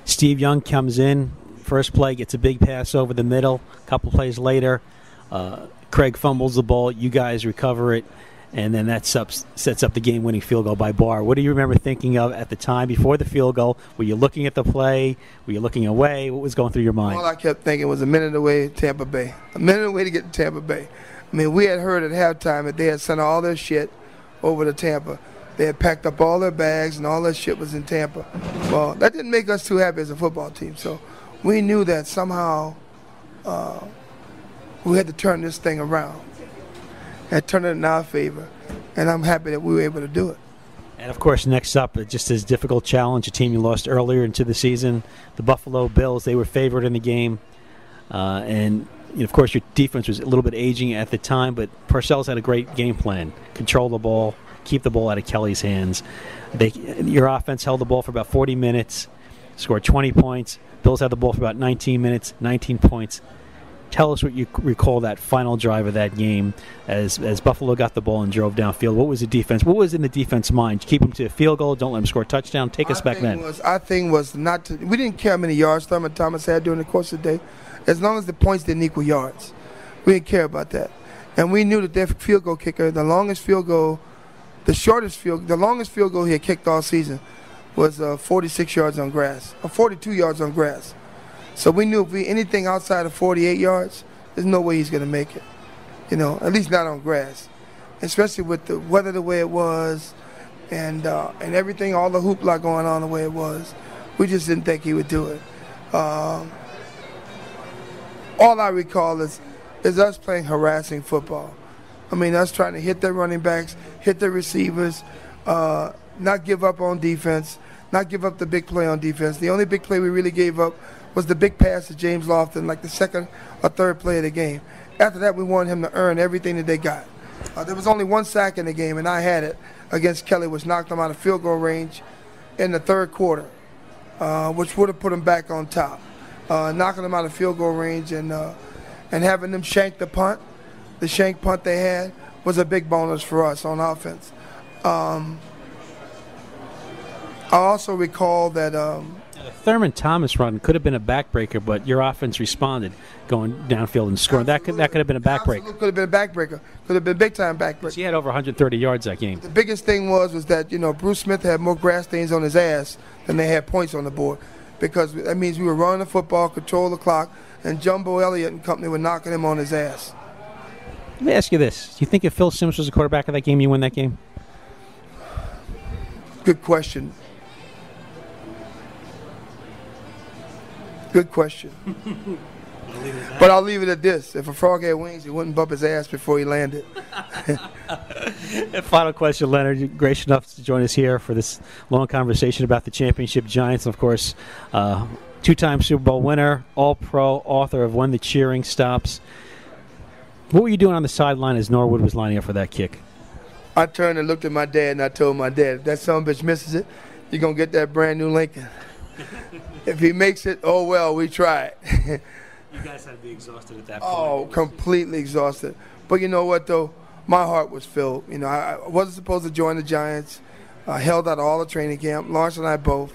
Steve Young comes in, first play, gets a big pass over the middle. A couple plays later, Craig fumbles the ball. You guys recover it, and then that sets up the game-winning field goal by Barr. What do you remember thinking of at the time before the field goal? Were you looking at the play? Were you looking away? What was going through your mind? All I kept thinking was a minute away to Tampa Bay. A minute away to get to Tampa Bay. I mean, we had heard at halftime that they had sent all their shit over to Tampa. They had packed up all their bags and all their shit was in Tampa. Well, that didn't make us too happy as a football team. So we knew that somehow we had to turn this thing around and turn it in our favor. And I'm happy that we were able to do it. And, of course, next up, just as difficult challenge, a team you lost earlier into the season, the Buffalo Bills. They were favored in the game. And, of course, your defense was a little bit aging at the time, but Parcells had a great game plan. Control the ball, keep the ball out of Kelly's hands. Your offense held the ball for about 40 minutes, scored 20 points. Bills had the ball for about 19 minutes, 19 points. Tell us what you recall that final drive of that game as Buffalo got the ball and drove downfield. What was the defense? What was in the defense mind? Keep them to a field goal. Don't let them score a touchdown. Take us back then. Our thing was not to. We didn't care how many yards Thurman Thomas had during the course of the day, as long as the points didn't equal yards. We didn't care about that, and we knew that their field goal kicker, the longest field goal he had kicked all season was 46 yards on grass, or 42 yards on grass. So we knew if anything outside of 48 yards, there's no way he's going to make it. At least not on grass, especially with the weather the way it was, and everything, all the hoopla going on the way it was. We just didn't think he would do it. All I recall is us playing harassing football. I mean, us trying to hit their running backs, hit their receivers, not give up on defense, not give up the big play on defense. The only big play we really gave up was the big pass to James Lofton, like the second or third play of the game. After that, we wanted him to earn everything that they got. There was only one sack in the game, and I had it against Kelly, which knocked them out of field goal range in the third quarter, which would have put them back on top. Knocking them out of field goal range and having them shank the punt, the shank punt they had, was a big bonus for us on offense. I also recall that Thurman Thomas run could have been a backbreaker, but your offense responded, going downfield and scoring. That could have been a backbreaker. Could have been a backbreaker. Could have been a big-time backbreaker. He had over 130 yards that game. The biggest thing was that, Bruce Smith had more grass stains on his ass than they had points on the board, because that means we were running the football, control the clock, and Jumbo Elliott and company were knocking him on his ass. Let me ask you this. Do you think if Phil Simms was the quarterback of that game, you win that game? Good question. Good question. But I'll leave it at this. If a frog had wings, he wouldn't bump his ass before he landed. And final question, Leonard. You're gracious enough to join us here for this long conversation about the championship Giants. And, of course, two-time Super Bowl winner, all-pro, author of When the Cheering Stops. What were you doing on the sideline as Norwood was lining up for that kick? I turned and looked at my dad, and I told my dad, if that son of a bitch misses it, you're going to get that brand-new Lincoln. If he makes it, oh, well, we tried. You guys had to be exhausted at that point. Oh, completely exhausted. But you know what, though? My heart was filled. I wasn't supposed to join the Giants. I held out all the training camp. Lawrence and I both.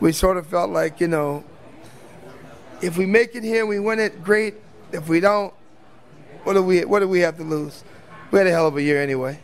We sort of felt like, if we make it here and we win it, great. If we don't, what do we have to lose? We had a hell of a year anyway.